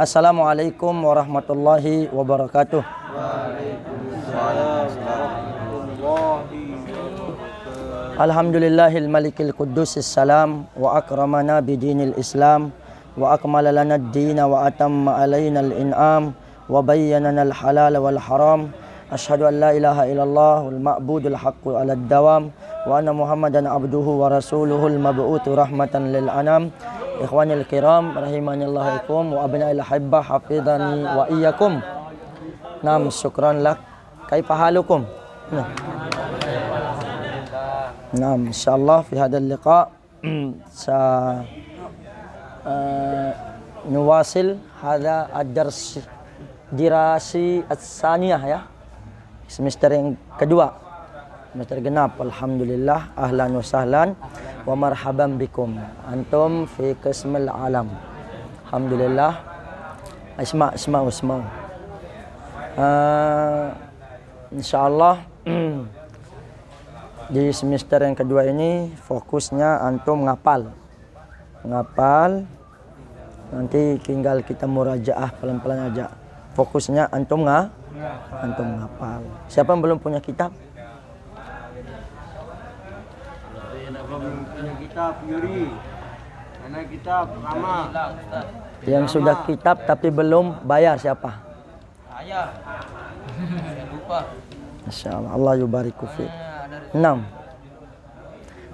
Assalamualaikum warahmatullahi wabarakatuh. Alhamdulillahil malikil qudusis salam wa akramana bidinil islam wa akmala lana ad-din wa atamma alaina al-in'am wa bayyanana al-halal wal haram. Asyhadu an la ilaha illallah wal ma'budul haqqu 'ala ad-dawam wa anna Muhammadan abduhu wa rasuluhul mab'utsu rahmatan lil anam. Ikhwanil kiram rahimanillahaikum wa abna'il hibbah hafizani wa iyyakum. Nam syukran lak. Kaifa halukum? Nam insyaallah fi hadzal liqa sa nuwasil hadza ad-dars dirasi ats-tsaniyah ya. Semester yang kedua. Semester genap. Alhamdulillah ahlan wa sahlan wa marhaban bikum antum fi qismil alam. Alhamdulillah. Isma' insyaallah di semester yang kedua ini fokusnya antum ngapal nanti tinggal kita murajaah pelan-pelan aja. Fokusnya antum ngapal. Siapa yang belum punya kitab? Yang sudah kitab tapi belum bayar siapa? Saya. Lupa. Masyaallah, Allah yubariku fi. 6.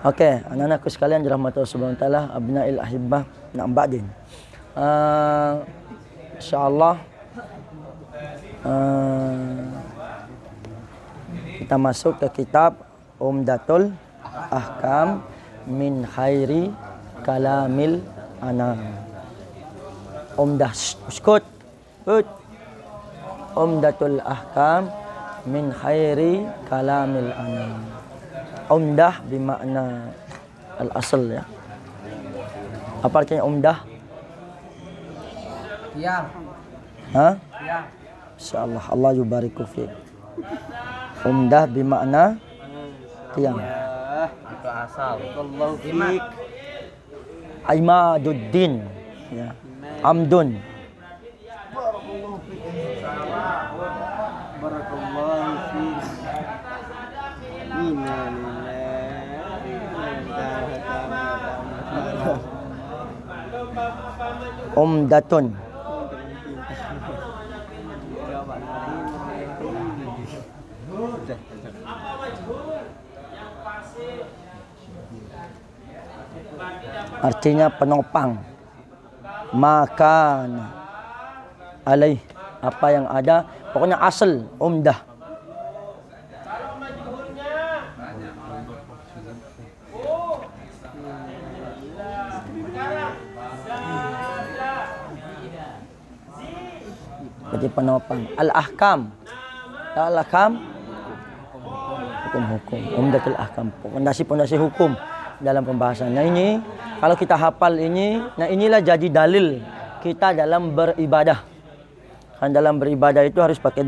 Oke, anak-anakku sekalian dirahmati Allah Subhanahu wa taala, abnail ahibbah, ba'din. Insyaallah kita masuk ke kitab Umdatul Ahkam min khairi kalamil anam. Umdatul Ahkam min khairi kalamil anam. Umdah bermakna al-asl ya. Apa artinya umdah? Tiang. Hah? Tiang. Insyaallah Allah yubariku fiik. Umdah bermakna tiang. Itu asal. Wallahu fiik. Imaduddin ya. Amdun. Barakallahu fiik. Umdatun. Artinya penopang. Makan alaih, apa yang ada, pokoknya asal umdah. Jadi penopang. Al-ahkam. Al-ahkam hukum-hukum. Umdatul ahkam. Pondasi-pondasi hukum dalam pembahasan. Nah ini kalau kita hafal ini, nah inilah jadi dalil kita dalam beribadah. Kan dalam beribadah itu harus pakai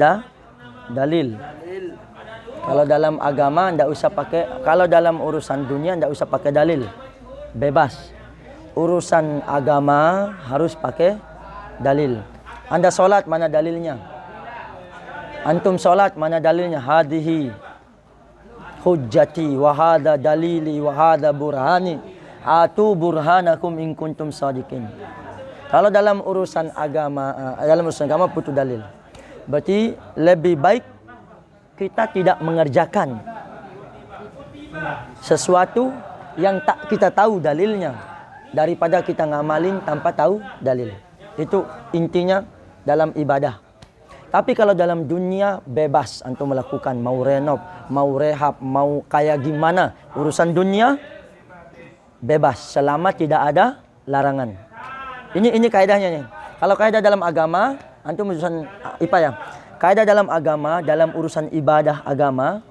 dalil. Kalau dalam agama ndak usah pakai, kalau dalam urusan dunia ndak usah pakai dalil. Bebas. Urusan agama harus pakai dalil. Anda solat, mana dalilnya? Antum solat, mana dalilnya? Hadihi hujjati wa hadha dalili wa hadha burhani. Atu burhanakum in kuntum shadiqin. Kalau dalam urusan agama, butuh dalil. Berarti lebih baik kita tidak mengerjakan sesuatu yang tak kita tahu dalilnya daripada kita ngamalin tanpa tahu dalil. Itu intinya dalam ibadah. Tapi kalau dalam dunia bebas antum melakukan, mau renov, mau rehab, mau kayak gimana, urusan dunia bebas selama tidak ada larangan. Ini kaidahnya nih. Kalau kaidah dalam agama, antum urusan IPA ya. Kaidah dalam agama, dalam urusan ibadah agama,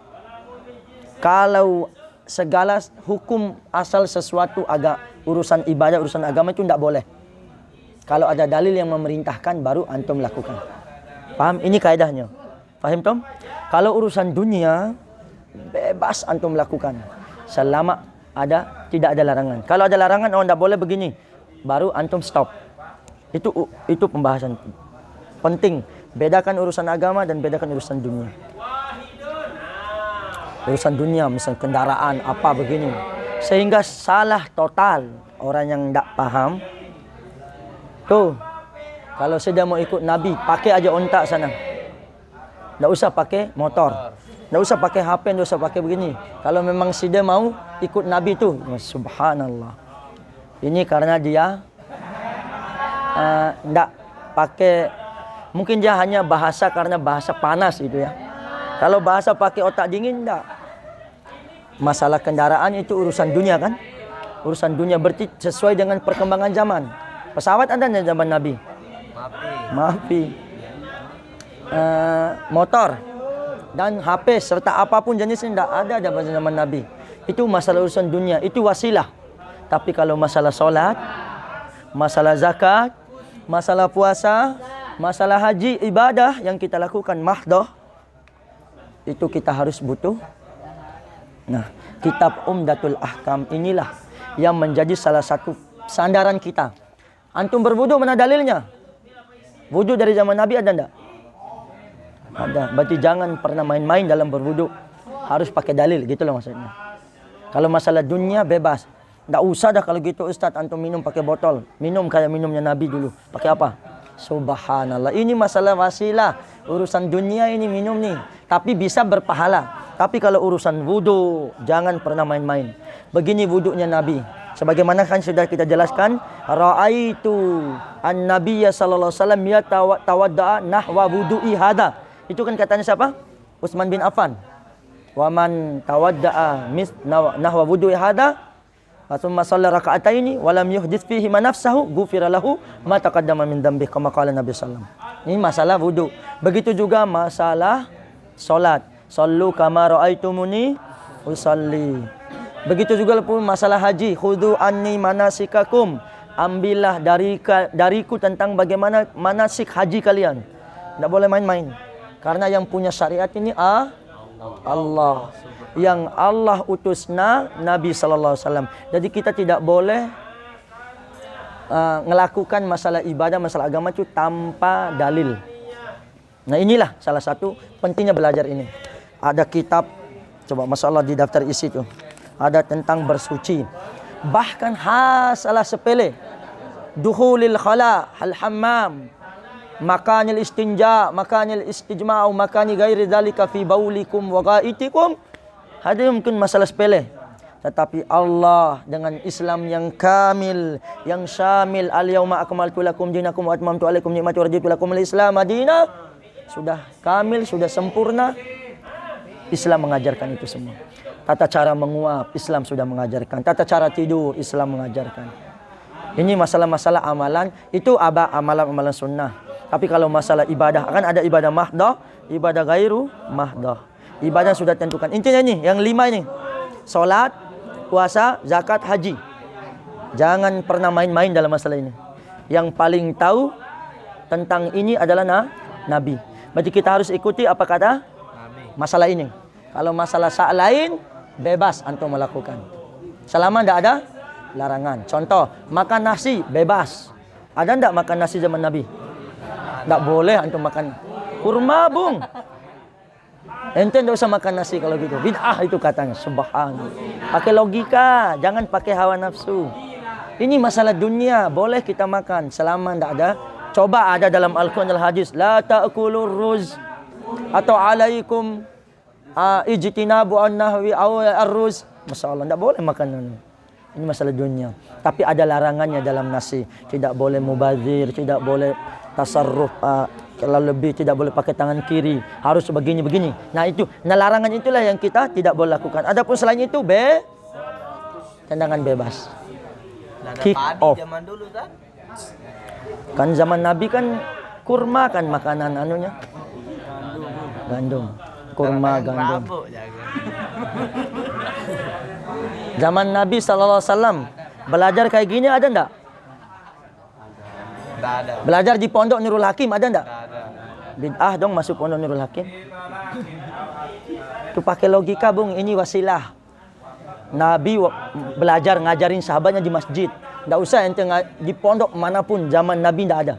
kalau segala hukum asal sesuatu urusan ibadah, urusan agama itu tidak boleh. Kalau ada dalil yang memerintahkan baru antum lakukan. Paham? Ini kaidahnya. Paham Tom? Kalau urusan dunia bebas antum lakukan selama tidak ada larangan. Kalau ada larangan, oh tidak boleh begini, baru antum stop. Itu pembahasan penting. Bedakan urusan agama dan bedakan urusan dunia. Urusan dunia, misal kendaraan apa begini, sehingga salah total orang yang tidak paham. Tuh, kalau sudah mau ikut Nabi, pakai aja ontak sana. Tidak usah pakai motor, tidak usah pakai HP, tidak usah pakai begini. Kalau memang sudah mau ikut Nabi tuh, subhanallah. Ini karena dia tidak pakai, mungkin dia hanya bahasa karena bahasa panas itu ya. Kalau bahasa pakai otak dingin tidak. Masalah kendaraan itu urusan dunia kan? Urusan dunia berarti sesuai dengan perkembangan zaman. Pesawat ada di zaman Nabi? Maafi. Motor dan HP serta apapun jenisnya tidak ada di zaman Nabi. Itu masalah urusan dunia, itu wasilah. Tapi kalau masalah solat, masalah zakat, masalah puasa, masalah haji, ibadah yang kita lakukan mahdoh, itu kita harus butuh. Nah, kitab Umdatul Ahkam inilah yang menjadi salah satu sandaran kita. Antum berwudu mana dalilnya? Wudu dari zaman Nabi ada enggak? Ada. Berarti jangan pernah main-main dalam berwudu. Harus pakai dalil, gitu loh maksudnya. Kalau masalah dunia bebas. Enggak usah dah kalau gitu Ustaz, antum minum pakai botol. Minum kayak minumnya Nabi dulu. Pakai apa? Subhanallah. Ini masalah wasilah. Urusan dunia ini minum nih. Tapi bisa berpahala. Tapi kalau urusan wudu, jangan pernah main-main. Begini wudunya Nabi. Sebagaimana kan sudah kita jelaskan, ra'aitu an-nabiyya sallallahu alaihi wasallam yatawadda'a nahwa wudu'i hada. Itu kan katanya siapa? Utsman bin Affan. Wa man tawadda'a nahwa wudu'i hada, thumma shalla raka'ataini wa lam yuhdits fihi ma nafsahu, ghufira lahu ma taqaddama min dzambi, kama qala Nabi sallallahu alaihi wasallam. Ini masalah wudu. Begitu juga masalah salat. Sallu kama ra'aitumuni usalli. Begitu juga pun masalah haji. Khudhu anni manasikakum. Ambillah dariku tentang bagaimana manasik haji kalian. Tidak boleh main-main. Karena yang punya syariat ini Allah. Yang Allah utusna Nabi sallallahu alaihi wasallam. Jadi kita tidak boleh melakukan masalah ibadah, masalah agama itu tanpa dalil. Nah, inilah salah satu pentingnya belajar ini. Ada kitab, coba masalah di daftar isi tuh. Ada tentang bersuci. Bahkan salah sepele. Dukhulil khala, al-hammam, makanil istinja, makanil istijma'u, makani ghairi dzalika fi baulikum wa ghaitikum. Ada mungkin masalah sepele. Tetapi Allah dengan Islam yang kamil, yang syamil, al-yauma akmaltu lakum dinakum wa atmamtu alaikum ni'mati wa raditu lakum al-islam madina. Sudah kamil, sudah sempurna. Islam mengajarkan itu semua. Tata cara menguap, Islam sudah mengajarkan. Tata cara tidur, Islam mengajarkan. Ini masalah-masalah amalan, itu amalan-amalan sunnah. Tapi kalau masalah ibadah, akan ada ibadah mahdoh, ibadah gairu mahdoh. Ibadah sudah tentukan. Intinya nih, yang 5 ini. Salat, puasa, zakat, haji. Jangan pernah main-main dalam masalah ini. Yang paling tahu tentang ini adalah Nabi. Berarti kita harus ikuti apa kata masalah ini. Kalau masalah lain, bebas antum melakukan. Selama tidak ada larangan. Contoh, makan nasi, bebas. Ada tidak makan nasi zaman Nabi? Tidak boleh antum makan kurma, bung. Ente tidak usah makan nasi kalau gitu. Bid'ah itu katanya. Subhanallah. Pakai logika, jangan pakai hawa nafsu. Ini masalah dunia, boleh kita makan. Selama tidak ada. Coba ada dalam Al-Quran al-Hadis. La ta'kulur ruz. Atau alaikum ijtinabu an-nahwi ar-ruz. Masyaallah, tidak boleh makan. Ini masalah dunia. Tapi ada larangannya dalam nasi. Tidak boleh mubazir, tidak boleh tasarruf kalau lebih, tidak boleh pakai tangan kiri. Harus begini-begini. Nah itu, larangan itulah yang kita tidak boleh lakukan. Adapun selain itu tendangan bebas. Kick off. Zaman dulu kan? Kan zaman Nabi kan kurma kan makanan anunya. Gandum. Kurma gandum. Zaman Nabi SAW belajar kayak gini ada enggak? Enggak ada. Belajar di pondok Nurul Hakim ada enggak? Enggak ada. Bid'ah dong masuk pondok Nurul Hakim. Itu pakai logika, bung. Ini wasilah. Nabi belajar ngajarin sahabatnya di masjid. Nggak usah ente di pondok manapun zaman Nabi nggak ada.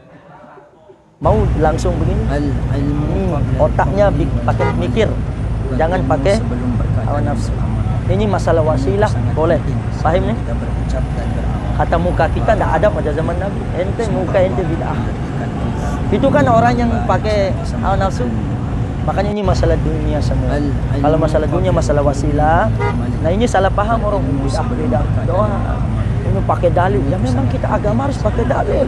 Mau langsung begini? Otaknya pakai mikir, jangan pakai hawa nafsu. Ini masalah wasilah boleh. Paham nih? Kata muka kita nggak ada pada zaman Nabi. Ente muka ente bid'ah. Itu kan orang yang pakai hawa nafsu. Makanya ini masalah dunia semua. Kalau masalah dunia, masalah wasilah. Nah ini salah paham orang beda doa. Ini pakai dalil. Ya memang kita agama harus pakai dalil.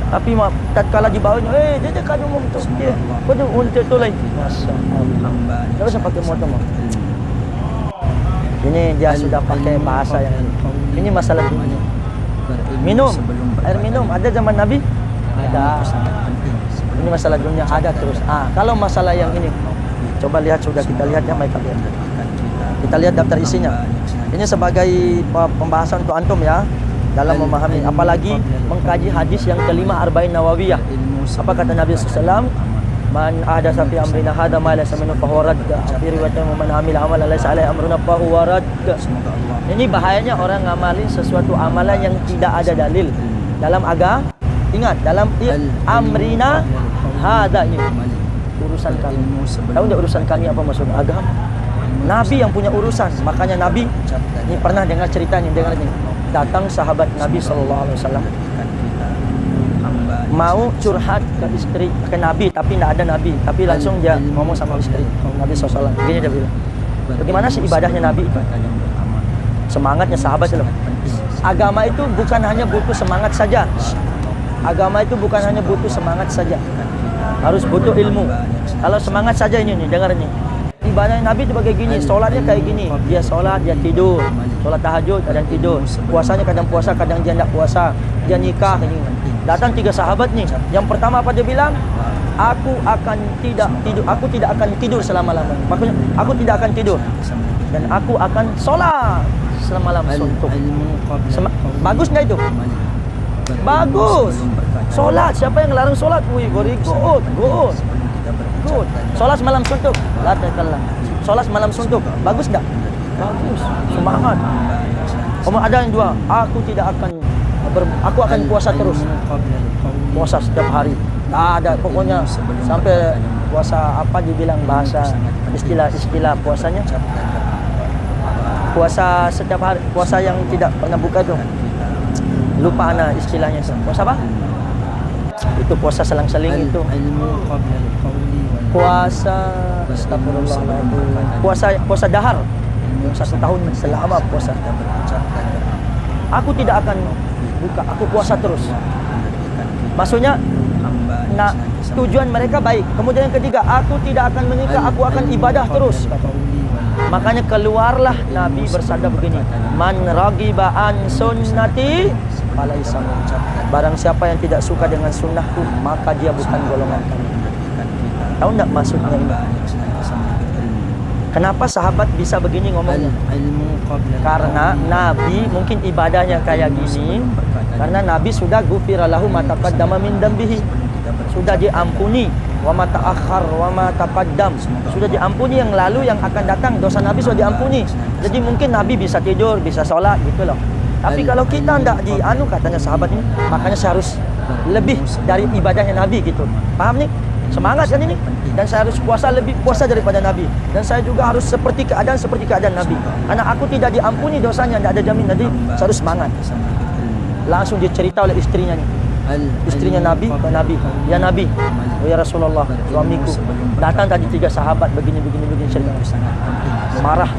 Tapi tatkala di bawahnya, dia kan umum tu dia. Kau tu untuk tu lain. Masya-Allah. Tak usah pakai motor. Ini dia sudah pakai bahasa yang ini masalah dunia. Minum, air minum ada zaman Nabi? Ada. Ini masalah dunia ada terus. Kalau masalah yang ini, coba lihat sudah kita lihat ya, mereka lihat. Kita lihat daftar isinya. Ini sebagai pembahasan untuk antum ya dalam memahami, apalagi mengkaji hadis yang kelima Arba'in Nawawiyah. Apa kata Nabi SAW? Man ahdatsa fi amrina hadza ma laysa minhu fa huwa radd. Fi riwayatin man amila amalan laysa alaihi amruna fa huwa radd. Ini bahayanya orang ngamalin sesuatu amalan yang tidak ada dalil dalam agama. Ingat, dalam amrina hadza ini urusan kami. Tahu enggak urusan kami apa maksud agama? Nabi yang punya urusan. Makanya Nabi ini pernah dengar ceritanya, dengar ini. Datang sahabat Nabi SAW mau curhat ke istri, ke Nabi, tapi tidak ada Nabi, tapi langsung dia ngomong sama istri Nabi SAW. Begini dia bilang, bagaimana sih ibadahnya Nabi itu? Semangatnya sahabat itu. Agama itu bukan hanya butuh semangat saja. Agama itu bukan hanya butuh semangat saja, harus butuh ilmu. Kalau semangat saja ini nih, dengar nih. Ibadah Nabi itu kayak gini, sholatnya kayak gini. Dia sholat, dia tidur. Sholat tahajud, kadang tidur. Puasanya kadang puasa, kadang dia tidak puasa. Dia nikah. Ini. Datang 3 sahabat nih. Yang pertama apa dia bilang? Aku tidak akan tidur selama-lamanya. Maksudnya, aku tidak akan tidur. Dan aku akan sholat selama-lamanya. Suntuk. Bagus nggak itu? Bagus. Sholat. Siapa yang larang sholat? Wih, very good. Good. Good. Sholat malam suntuk. La takallam. Sholat malam suntuk. Bagus tak? Bagus. Semangat. Ada yang dua. Aku akan puasa terus. Puasa setiap hari. Ada pokoknya sampai puasa apa dibilang bahasa istilah puasanya. Puasa setiap hari. Puasa yang tidak pernah buka itu. Lupa ana istilahnya itu. Puasa apa? Itu puasa selang-seling itu. Puasa astagfirullahaladzim. Puasa dahar. 1 tahun selama puasa. Aku tidak akan buka, aku puasa terus. Maksudnya tujuan mereka baik. Kemudian yang ketiga, aku tidak akan menikah, aku akan ibadah terus. Makanya keluarlah Nabi bersabda begini, man ragiba an sunnati falaisa minni. Barang siapa yang tidak suka dengan sunnahku, maka dia bukan golongan kami. Tahu enggak maksudnya ini? Kenapa sahabat bisa begini ngomongnya? Karena Nabi mungkin ibadahnya kayak gini, karena Nabi sudah ghufira lahu ma taqaddama min dambihi. Sudah diampuni wa ma ta'akhkhar wa ma taqaddam. Sudah diampuni yang lalu, yang akan datang, dosa Nabi sudah diampuni. Jadi mungkin Nabi bisa tidur, bisa sholat gitu loh. Tapi kalau kita enggak katanya sahabat ini, makanya saya harus lebih dari ibadahnya Nabi gitu. Paham nih? Semangat kan ini? Dan saya harus lebih puasa daripada Nabi. Dan saya juga harus seperti keadaan Nabi. Karena aku tidak diampuni dosanya, tidak ada jamin Nabi. Saya harus semangat. Langsung dia cerita oleh istrinya nih. Istrinya Nabi ke Nabi. Ya Nabi, ya Rasulullah, suamiku. Datang tadi 3 sahabat begini cerita. Marah.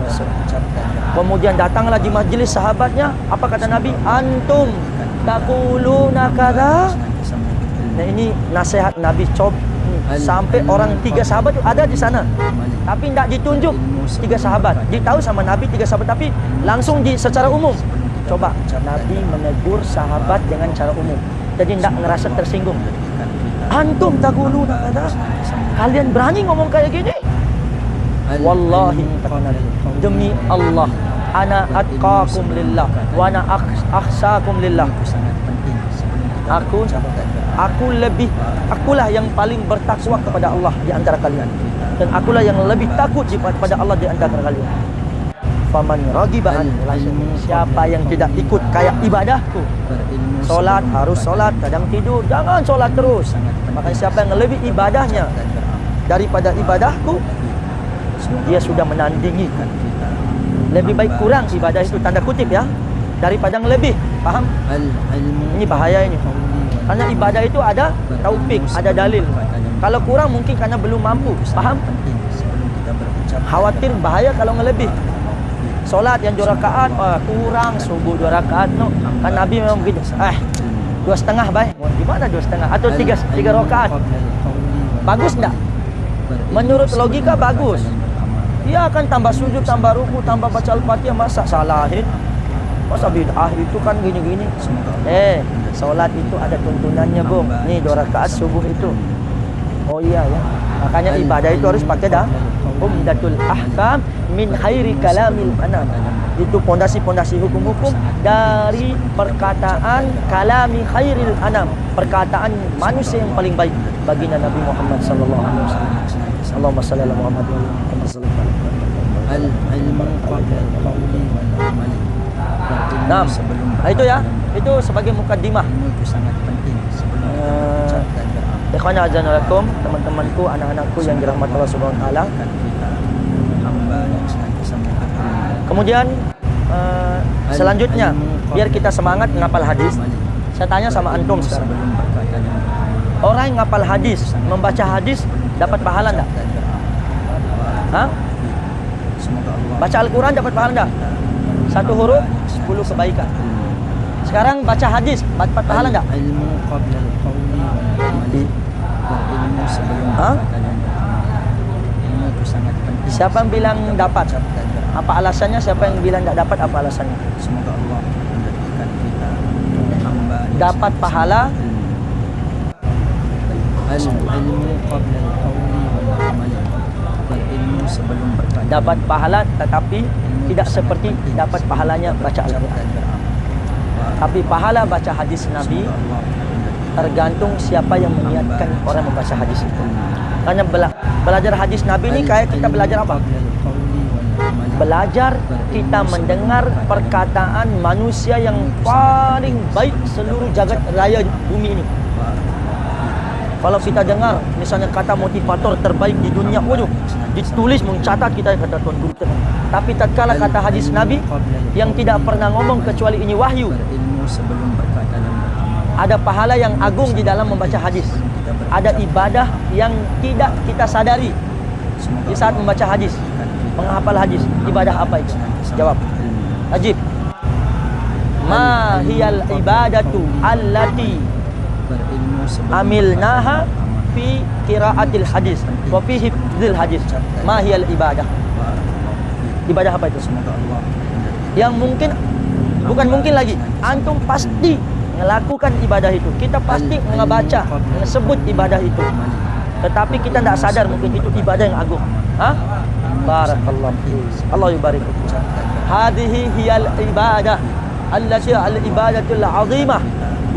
Kemudian datanglah di majelis sahabatnya. Apa kata Nabi? Antum taquluna kadza. Nah ini nasihat Nabi sampai orang 3 sahabat itu ada di sana, tapi tidak ditunjuk 3 sahabat, ditahu sama Nabi 3 sahabat, tapi langsung secara umum. Coba Nabi menegur sahabat dengan cara umum, jadi tidak ngerasa tersinggung. Antum taquluna kadza, kalian berani ngomong kayak gini? Wallahi demi Allah, ana atqakum lillah wa ana akhshakum lillah. Akulah yang paling bertakwa kepada Allah di antara kalian, dan akulah yang lebih takut kepada Allah di antara kalian. faman ragiba an siapa yang tidak ikut kayak ibadahku. Solat harus solat, kadang tidur jangan solat terus. Maka siapa yang lebih ibadahnya daripada ibadahku, dia sudah menandingi. Lebih baik kurang ibadah itu, tanda kutip ya, daripada yang lebih. Paham? Ini bahaya ini. Karena ibadah itu ada taufik, ada dalil. Kalau kurang mungkin karena belum mampu. Paham? Khawatir bahaya kalau ngelebih. Solat yang 2 rakaat, kurang subuh 2 rakaat. No. Kan Nabi memang begitu. 2,5 baik. Gimana 2,5? Atau 3 rakaat? Bagus enggak? Menurut logika bagus. Dia akan tambah sujud, tambah ruku, tambah baca Al-Fatihah, masa salahin? Masa bid'ah itu kan gini-gini. Solat itu ada tuntunannya, Bung. Nih 2 rakaat subuh itu. Oh iya ya. Makanya ibadah itu harus pakai dah Umdatul Ahkam min khairi kalamil anam. Itu pondasi-pondasi hukum-hukum dari perkataan kalami khairil anam, perkataan manusia yang paling baik baginda Nabi Muhammad sallallahu alaihi wasallam. Allahumma shalli ala Muhammad wa ala Muhammad sallallahu alaihi wasallam. Al-ilmu qabla al-qawli wal amali. Nah, itu ya. Itu sebagai mukaddimah. Itu sangat penting sebelum ikhwana azanalakum, teman-temanku, anak-anakku yang dirahmati Allah Subhanahu wa taala. Kemudian selanjutnya biar kita semangat ngapal hadis. Saya tanya sama antum sekarang. Orang yang ngapal hadis, membaca hadis dapat pahala enggak? Hah? Baca Al-Qur'an dapat pahala enggak? 1 huruf 10 kebaikan. Sekarang baca hadis dapat pahala enggak? Ilmu qabla al-qawli wal amali. Ilmu sebelum perkataan. Ilmu itu sangat penting. Siapa yang bilang dapat? Apa alasannya? Siapa yang bilang tidak dapat? Apa alasannya? Semoga Allah memberikan kita hamba dapat pahala. Ilmu qabla al-qawli wal amali. Ilmu sebelum perkataan. Dapat pahala tetapi tidak seperti dapat pahalanya baca Al-Qur'an. Tapi pahala baca hadis Nabi tergantung siapa yang meniatkan orang membaca hadis itu. Karena belajar hadis Nabi ini kayak kita belajar apa? Belajar kita mendengar perkataan manusia yang paling baik seluruh jagat raya bumi ini. Kalau kita dengar misalnya kata motivator terbaik di dunia, waduh, ditulis mencatat kita kata Tuan Guru. Tapi tatkala kata hadis Nabi yang tidak pernah ngomong kecuali ini wahyu, ada pahala yang agung di dalam membaca hadis. Ada ibadah yang tidak kita sadari di saat membaca hadis, menghafal hadis. Ibadah apa itu? Jawab. Ajib. Ma hiyal ibadatu allati amilnaha fi qiraatil hadis wa fi hifdzil hadis. Ma hiyal ibadah? Ibadah apa itu? Yang mungkin, bukan mungkin lagi, antum pasti melakukan ibadah itu. Kita pasti ngebaca, ngesebut ibadah itu. Tetapi kita tidak sadar mungkin itu ibadah yang agung. Hah? Barakallahu fiik. Allah yubarik. Hadhihi hiyal ibadah allati al-ibadatul azimah.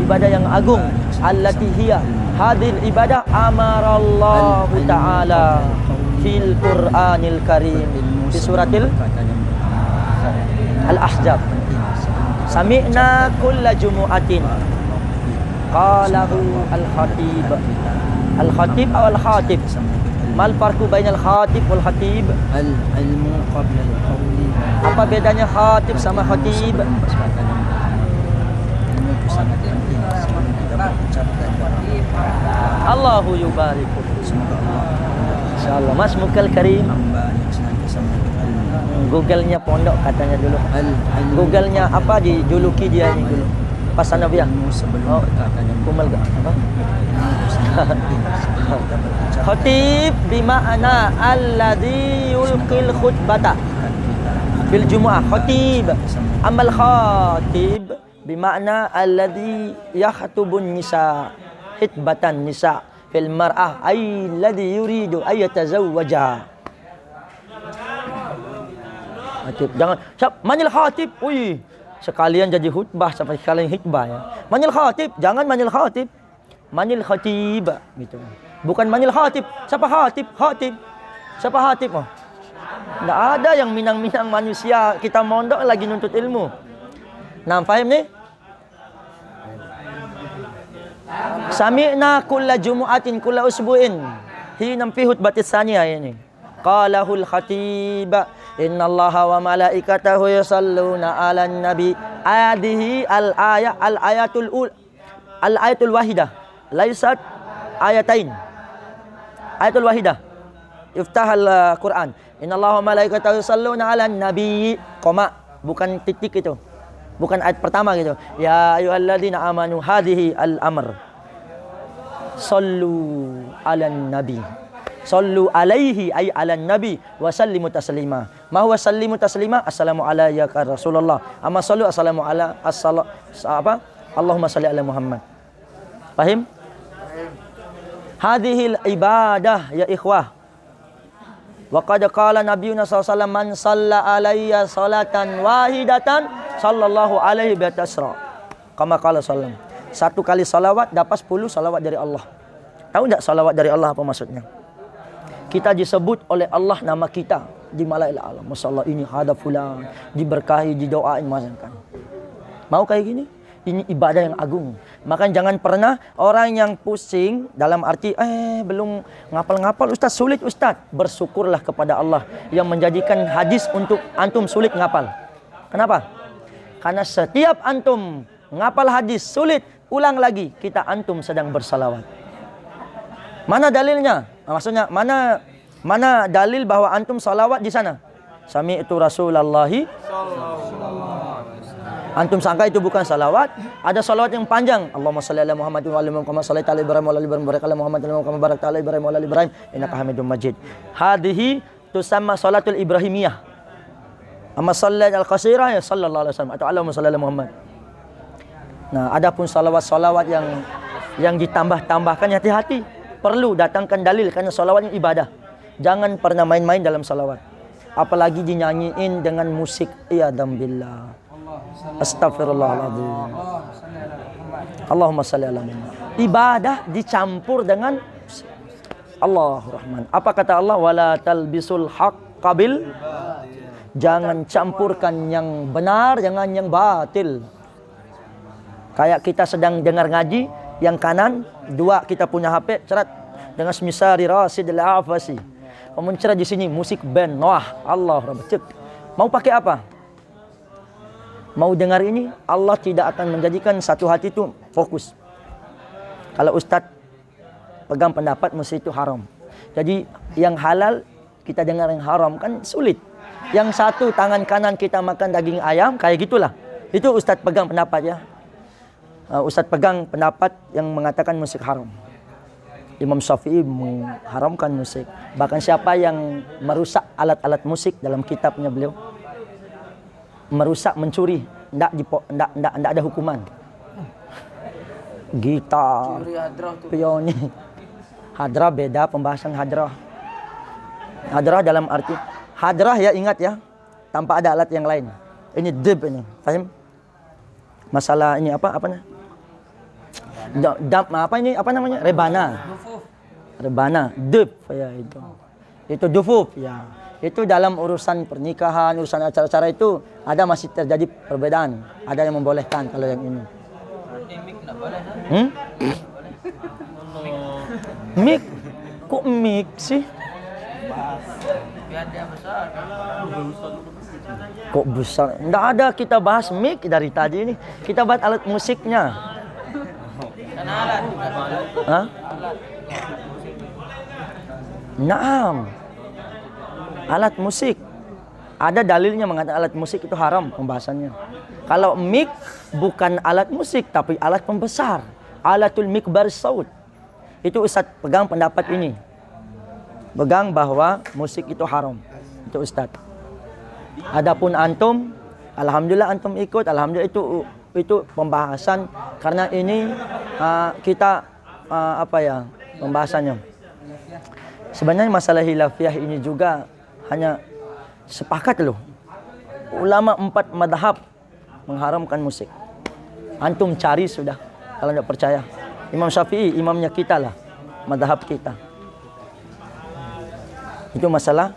Ibadah yang agung. Allati hiya hadhil ibadah amarallahu ta'ala fil Qur'anil Karim. Di suratil Al-Ahzab. Sami'na kulla jumu'atin qalahu al-khatib. Al-khatib atau al-khatib? Mal farqu bainal khatib wal khatib? Al-ilmu qabla al-qawli. Apa bedanya khatib sama khatib? Allahu yubarik. Insyaallah. Mas Mukal Karim. Google-nya pondok katanya dulu. Google-nya apa dijuluki dia ini dulu? Pas Nabiah. Oh, kumal gak? Apa? Khatib bima'na alladhi yulqil khutbata fil jumu'ah. Khatib. Amal khatib bima'na alladhi yakhtubun nisa. Hitbatan nisa fil mar'ah ay alladhi yuridu ay yatazawwaja. Khatib. Jangan siap manil khatib. Ui, sekalian jadi khutbah sampai sekalian hitbah ya. Manil khatib, jangan manil khatib. Manil khatib gitu. Bukan manil khatib. Siapa khatib? Khatib. Siapa khatib? Oh. Tidak ada yang minang-minang manusia. Kita mondok lagi nuntut ilmu. Nah, faham nih? Sami'na kulla jumu'atin kulla usbu'in hinam fi hutbatis saniyah ini. Qalahul khatib innallaha wa malaikatahu yusalluna 'alan nabi. Hadhihi al-ayatul wahidah. Laisat ayatain. Ayatul wahidah. Iftahal Quran. Innallaha wa malaikatahu yusalluna 'alan nabi. Koma, bukan titik itu. Bukan ayat pertama gitu. Ya ayyuhalladzina amanu hadhihi al-amr. Sallu 'alan nabi. Sallu alaihi ay 'alan nabi wa sallimu taslima. Ma huwa sallimu taslima? Assalamu alayka Rasulullah. Amma sallu assalamu ala apa? Allahumma salli ala Muhammad. Fahim? Hadhihi al-ibadah ya ikhwah. Wa qad qala nabiyuna sallallahu alaihi wasallam man shalla alayya salatan wahidatan sallallahu alaihi bi asyra. Kama qala sallam. Satu kali salawat dapat 10 salawat dari Allah. Tahu enggak salawat dari Allah apa maksudnya? Kita disebut oleh Allah nama kita di malaikal alam. Masyaallah ini hada fulan, diberkahi, didoain macam. Mau kayak gini? Ini ibadah yang agung. Maka jangan pernah orang yang pusing dalam arti belum ngapal-ngapal Ustaz, sulit Ustaz. Bersyukurlah kepada Allah yang menjadikan hadis untuk antum sulit ngapal. Kenapa? Karena setiap antum ngapal hadis sulit, ulang lagi, kita antum sedang bersalawat. Mana dalilnya? Maksudnya mana dalil bahwa antum salawat di sana? Sami'tu Rasulullahi. Antum sangka itu bukan salawat? Ada salawat yang panjang. Allahumma shalli ala Muhammad wa ala Muhammad salli ala Ibrahim wa ala Ibrahim barik ala Muhammad wa ala barak ala Ibrahim wa ala Ibrahim innaka Hamidum Majid. Hadhihi tusamma salatul Ibrahimiyah. Amma sallat al-qasirah ya sallallahu alaihi wasallam atau Allahumma shalli ala Muhammad. Nah, adapun salawat-salawat yang ditambah-tambahkan, hati-hati. Perlu datangkan dalil karena salawat ibadah. Jangan pernah main-main dalam salawat. Apalagi dinyanyiin dengan musik. Iyadam billah. Astagfirullahaladzim. Allahumma salli ala Muhammad. Ibadah dicampur dengan Allahur Rahman. Apa kata Allah? Wala talbisul haqqa bil. Jangan campurkan yang benar dengan yang batil. Kayak kita sedang dengar ngaji, yang kanan dua kita punya HP, cerat dengan semisari Rasid al-Afasi. Kamu cerat di sini musik band. Wah, Allah Rabbah. Mau pakai apa? Mau dengar ini, Allah tidak akan menjadikan satu hati itu fokus. Kalau Ustadz pegang pendapat musik itu haram. Jadi yang halal kita dengar, yang haram kan sulit. Yang satu tangan kanan kita makan daging ayam, kayak gitulah. Itu Ustadz pegang pendapat ya. Ustadz pegang pendapat yang mengatakan musik haram. Imam Syafi'i mengharamkan musik. Bahkan siapa yang merusak alat-alat musik dalam kitabnya beliau, merusak, mencuri, ndak ada hukuman. Gitar, pioni, hadrah beda pembahasan hadrah. Hadrah dalam arti hadrah ya, ingat ya, tanpa ada alat yang lain. Ini dib ini, paham? Masalah ini apa nih? Apa ini apa namanya? Rebana, dib ya itu. Itu dufuf ya. Itu dalam urusan pernikahan, urusan acara-acara itu ada masih terjadi perbedaan. Ada yang membolehkan kalau yang ini. Mik? Kok mik sih? Kok besar? Nggak ada kita bahas mik dari tadi ini. Kita bahas alat musiknya. Hah? Naam. Alat musik. Ada dalilnya mengatakan alat musik itu haram pembahasannya. Kalau mic bukan alat musik tapi alat pembesar. Alatul mikbar saut. Itu Ustaz pegang pendapat ini. Pegang bahwa musik itu haram. Itu Ustaz. Adapun antum, alhamdulillah antum ikut, alhamdulillah itu pembahasan karena ini kita pembahasannya. Sebenarnya masalah hilafiyah ini juga hanya sepakat loh. Ulama 4 madhab mengharamkan musik. Antum cari sudah kalau tidak percaya. Imam Syafi'i imamnya kita lah, madhab kita. Itu masalah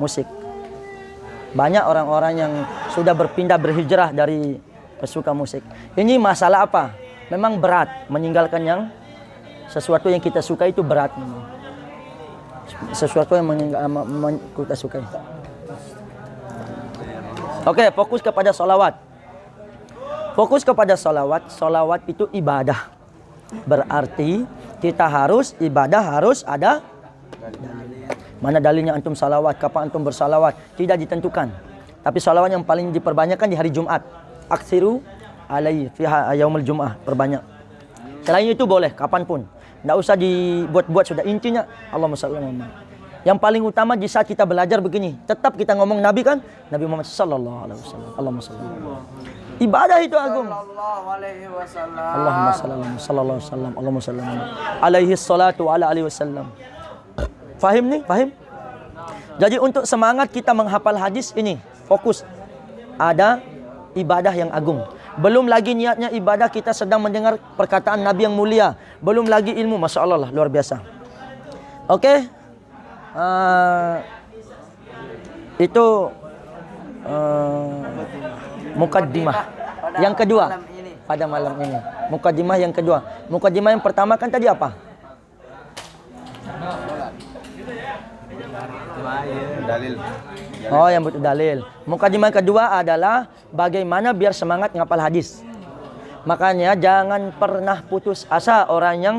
musik. Banyak orang-orang yang sudah berpindah berhijrah dari pesuka musik. Ini masalah apa? Memang berat meninggalkan yang sesuatu yang kita suka itu berat. Sesuatu yang kita sukai. Oke, fokus kepada sholawat. Fokus kepada sholawat. Sholawat itu ibadah. Berarti kita harus ibadah harus ada. Mana dalilnya antum salawat? Kapan antum bersalawat? Tidak ditentukan. Tapi salawat yang paling diperbanyakkan di hari Jumat. Aksiru alaihi fi yaumil Jum'ah. Perbanyak. Selain itu boleh kapanpun. Tidak usah dibuat-buat sudah. Intinya Allahumma shalli ala Muhammad. Yang paling utama di saat kita belajar begini, tetap kita ngomong Nabi kan? Nabi Muhammad sallallahu alaihi wasallam. Allahumma shalli. Ibadah itu agung. Allahumma shalli ala Muhammad sallallahu alaihi wasallam. Allahumma shalli alaihi salatu ala alihi wasallam. Fahim nih? Fahim? Jadi untuk semangat kita menghafal hadis ini, fokus. Ada ibadah yang agung. Belum lagi niatnya ibadah kita sedang mendengar perkataan Nabi yang mulia. Belum lagi ilmu, Masya Allah lah, luar biasa. Oke? Itu mukaddimah. Yang kedua, pada malam ini. Mukaddimah yang kedua. Mukaddimah yang pertama kan tadi apa? Dalil. Oh, yang butuh dalil. Mukadimah kedua adalah bagaimana biar semangat ngapal hadis. Makanya jangan pernah putus asa orang yang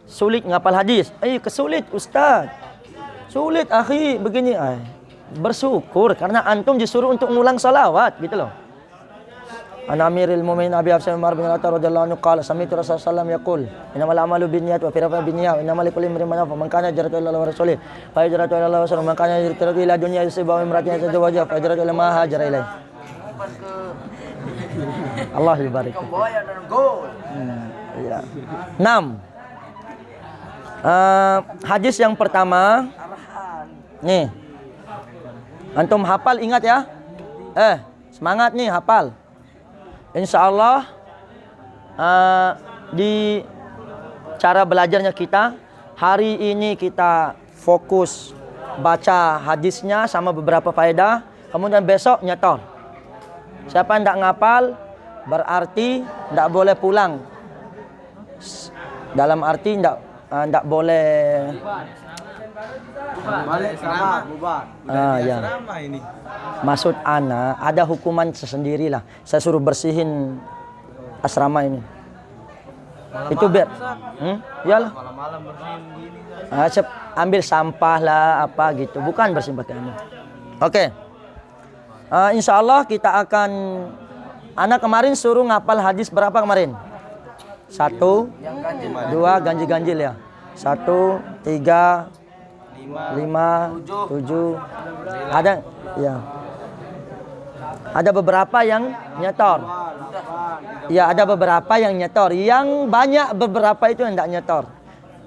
sulit ngapal hadis. Kesulit Ustaz. Sulit akhi, begini. Bersyukur karena antum disuruh untuk ngulang salawat gitu loh. An Amiril Mu'minin Abi Hafs bin Umar bin Khattab radhiyallahu anhu qala sami'tu Rasulullah sallallahu alaihi wasallam yaqul innamal a'malu binniyat wa firaqan binniyat wa innamal likulli imrin ma nawa man kana hijratuhu ila Allah wa rasulih fa hijratuhu ila Allah wa rasulih man kana hijratuhu ila dunya yusibuha wa imra'atin yatazawwajuha fa hijratuhu ila ma hajara ilaih. Allah yubarik. Iya. 6. Hadis yang pertama. Nih. Antum hafal ingat ya? Semangat nih hafal. Insya Allah di cara belajarnya kita hari ini kita fokus baca hadisnya sama beberapa faedah, kemudian besok nyetor. Siapa yang tidak ngapal berarti tidak boleh pulang. Dalam arti tidak boleh Balik sama bubar. ya. Ini. Maksud ana ada hukuman tersendiri lah. Saya suruh bersihin asrama ini. Malam itu biar iyalah. Malam-malam bersihin gini. Ambil sampah lah apa gitu. Bukan bersihin pakai anu. Oke. Insya Allah kita akan. Ana kemarin suruh ngapal hadis berapa kemarin? 1, 2 ganjil-ganjil ya. 1, 3, 5, 7. Ada ya. Ada beberapa yang nyetor. Ya, ada beberapa yang nyetor. Yang banyak beberapa itu yang tidak nyetor.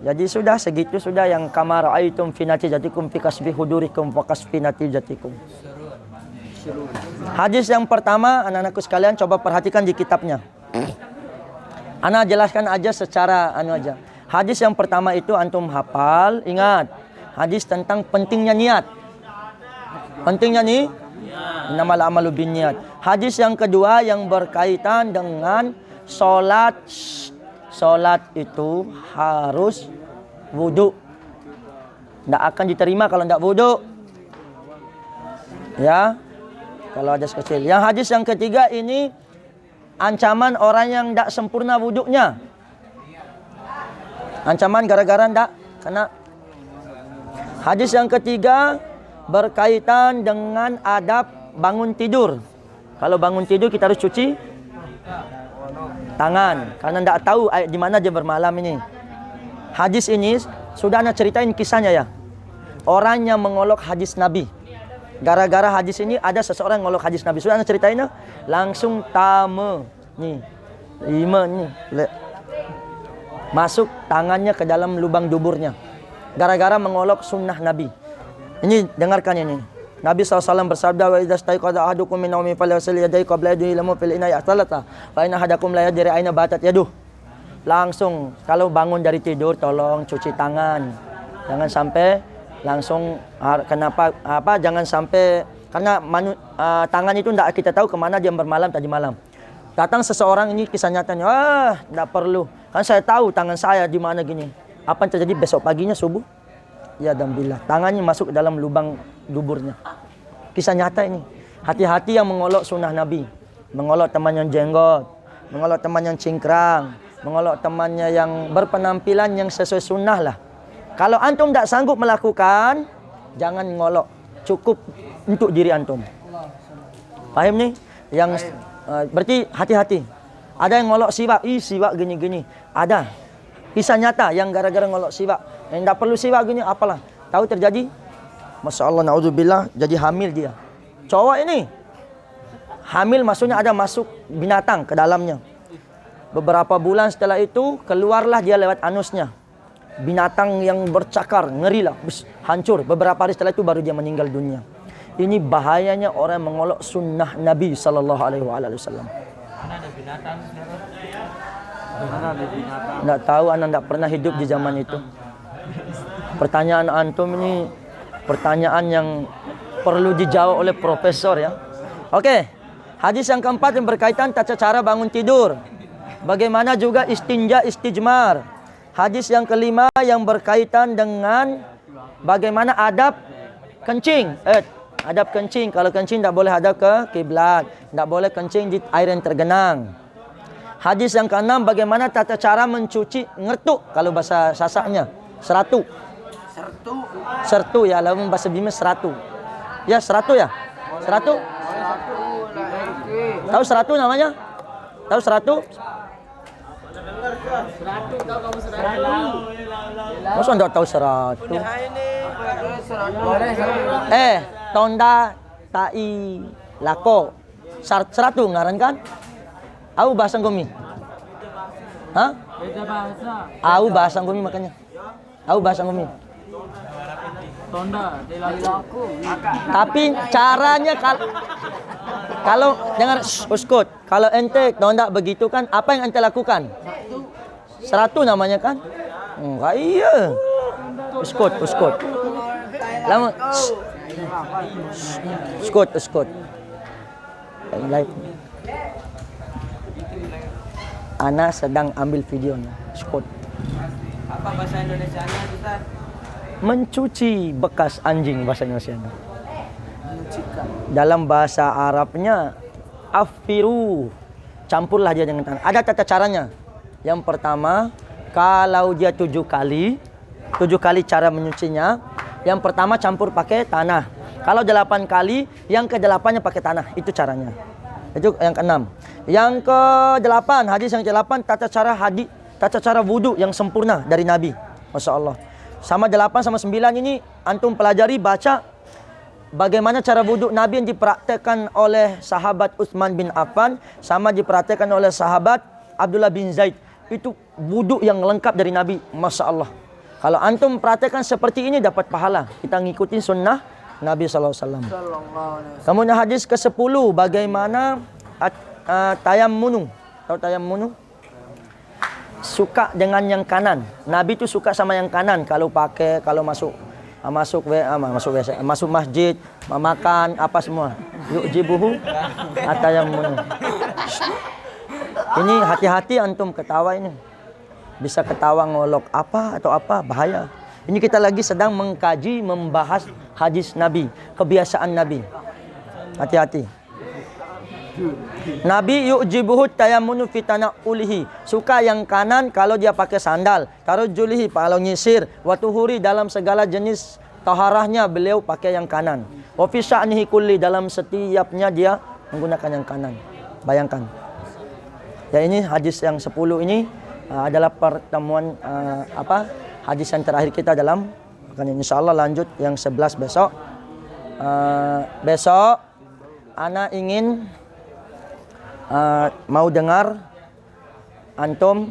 Jadi sudah segitu sudah yang kama ra'aitum fi natijatikum fi kasbi hudurikum wa kasfi natijatikum. Hadis yang pertama, anak-anakku sekalian coba perhatikan di kitabnya. Ana jelaskan aja secara anu aja. Hadis yang pertama itu antum hafal, ingat. Hadis tentang pentingnya niat. Pentingnya nih, innamal a'malu binniyat. Hadis yang kedua yang berkaitan dengan sholat. Sholat itu harus wudu. Tidak akan diterima kalau tidak wudu. Ya, kalau ada kecil. Yang hadis yang ketiga ini ancaman orang yang tidak sempurna wudunya. Ancaman gara-gara tidak kena. Hadis yang ketiga berkaitan dengan adab bangun tidur. Kalau bangun tidur kita harus cuci tangan karena tidak tahu di mana dia bermalam ini. Hadis ini sudah ana ceritain kisahnya ya. Orang yang mengolok hadis Nabi. Gara-gara hadis ini ada seseorang yang mengolok hadis Nabi. Sudah ana ceritain ya? Langsung tame nih. 5 nih. Masuk tangannya ke dalam lubang duburnya. Gara-gara mengolok sunnah Nabi. Ini dengarkan ini. Nabi SAW bersabda, wa idza staiqadha ahadukum min nawmi falyaghsil yadayhi qabla yadihi ila fil ina'i salata fa inna ahadakum la yadri aina batat yaduh. Langsung kalau bangun dari tidur tolong cuci tangan. Jangan sampai langsung kenapa apa jangan sampai karena tangan itu tidak kita tahu kemana dia bermalam tadi malam. Datang seseorang ini kisah nyatanya, tidak perlu. Kan saya tahu tangan saya di mana gini. Apa yang terjadi besok paginya subuh? Ya dan billah, tangannya masuk ke dalam lubang duburnya. Kisah nyata ini. Hati-hati yang mengolok sunnah Nabi. Mengolok teman yang jenggot, mengolok teman yang cingkrang, mengolok temannya yang berpenampilan yang sesuai sunnah lah. Kalau antum tidak sanggup melakukan, jangan ngolok. Cukup untuk diri antum. Paham nih? Yang berarti hati-hati. Ada yang ngolok siwak, siwak gini-gini. Ada. Kisah nyata yang gara-gara ngolok siwak. Yang tidak perlu siwak gini, apalah. Tahu terjadi? Masya Allah, na'udzubillah, jadi hamil dia. Cowok ini. Hamil maksudnya ada masuk binatang ke dalamnya. Beberapa bulan setelah itu, keluarlah dia lewat anusnya. Binatang yang bercakar, ngeri lah. Hancur. Beberapa hari setelah itu baru dia meninggal dunia. Ini bahayanya orang yang mengolok sunnah Nabi SAW. Mana ada binatang? Tidak tahu, anak tidak pernah hidup di zaman itu. Pertanyaan antum ini pertanyaan yang perlu dijawab oleh profesor ya. Oke, hadis yang keempat yang berkaitan tata cara bangun tidur. Bagaimana juga istinja istijmar. Hadis yang kelima yang berkaitan dengan bagaimana adab kencing. Adab kencing, kalau kencing tidak boleh hadap ke kiblat, tidak boleh kencing di air yang tergenang. Hadis yang keenam bagaimana tata cara mencuci ngertuk, kalau bahasa Sasaknya seratu. Sertu ya, lalu bahasa Bima seratu. Ya seratu ya, seratu. Tahu seratu namanya? Tahu seratu? Masa enggak tahu seratu? Tonda tai lako seratu ngaran kan? Au bahasa Gomi. Hah? Beda bahasa. Au bahasa Gomi makanya. Au bahasa Gomi. Tonda tai lako. Tapi caranya kalau dengar uskut, kalau ente tonda begitu kan apa yang ente lakukan? Seratu namanya kan? Enggak iya. Uskut. Lama. Uskut. Live. Ana sedang ambil videonya. Uskut. Apa bahasa Indonesianya, Ustaz? Mencuci bekas anjing bahasa Indonesia. Dalam bahasa Arabnya afiru. Campurlah dia dengan tanah. Ada tata caranya. Yang pertama, kalau dia 7 kali cara menyucinya. Yang pertama campur pakai tanah. Kalau 8 kali, yang ke-8-nya pakai tanah. Itu caranya. Itu yang ke-6. Yang ke-8, hadis yang ke-8 tata cara wudu yang sempurna dari Nabi. Masya Allah. Sama 8 sama 9 ini antum pelajari, baca bagaimana cara wudu Nabi yang dipraktekkan oleh sahabat Utsman bin Affan sama dipraktekkan oleh sahabat Abdullah bin Zaid. Itu wudu yang lengkap dari Nabi. Masya Allah. Kalau antum praktekkan seperti ini dapat pahala. Kita ngikutin sunnah Nabi SAW. Kemudian hadis ke-10 bagaimana tayammunu. Tahu tayammunu? Suka dengan yang kanan. Nabi itu suka sama yang kanan kalau masuk masjid, makan apa semua. Yu'jibuhu atayammunu. Ini hati-hati antum ketawa ini. Bisa ketawa ngolok apa atau apa, bahaya. Ini kita lagi sedang mengkaji, membahas hadis Nabi, kebiasaan Nabi. Hati-hati. Nabi yu'jibuhu tayammunu fi tanaulihi. Suka yang kanan kalau dia pakai sandal. Tarujulihi kalau nyisir. Wa tuhuri dalam segala jenis taharahnya beliau pakai yang kanan. Wa fi sya'nihi kulli dalam setiapnya dia menggunakan yang kanan. Bayangkan. Ya ini hadis yang 10 ini adalah pertemuan hadis yang terakhir kita dalam insyaallah lanjut yang 11 besok. Besok ana ingin mau dengar antum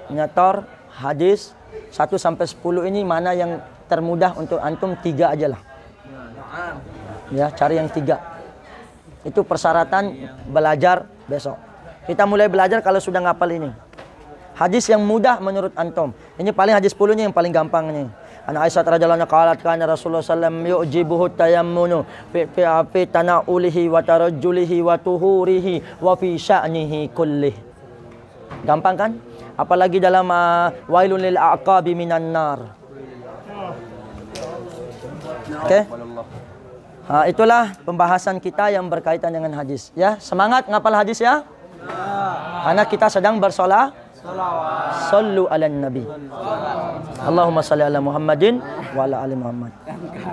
nyetor hadis 1 sampai 10 ini mana yang termudah untuk antum, 3 aja lah. Ya, cari yang 3. Itu persyaratan belajar besok. Kita mulai belajar kalau sudah ngapal ini. Hadis yang mudah menurut antum. Ini paling hadis 10-nya yang paling gampang ini. An Aisyah radhiyallahu anha qalat kana Rasulullah sallam yu'jibuhu tayammunu fi tanaulihi wa tarajjulihi wa tuhurihi wa fi sya'nihi kullih. Gampang kan? Apalagi dalam wailun lil aqabi minan nar. Oke. Itulah pembahasan kita yang berkaitan dengan hadis. Ya, semangat ngapal hadis ya. Karena kita sedang bersolat. Sallu ala nabi. Allahumma salli ala Muhammadin wa ala ali Muhammad.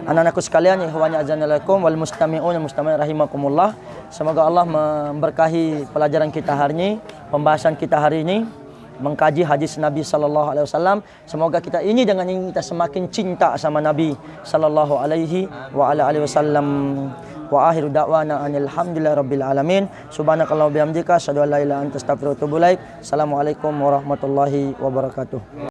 Anak-anakku sekalian, ikhwani azanalakum wal mustami'un wal mustami'at rahimakumullah. Semoga Allah memberkahi pelajaran kita hari ini, pembahasan kita hari ini, mengkaji hadis Nabi sallallahu alaihi wasallam. Semoga kita ini dengan ini kita semakin cinta sama Nabi sallallahu alaihi wa ala alihi wasallam. Wa akhiru da'wana alhamdulillahirabbil alamin. Subhanakallahumma bihamdika asyhadu an la ilaha illa anta astaghfiruka wa atubu ilaik. Assalamualaikum warahmatullahi wabarakatuh.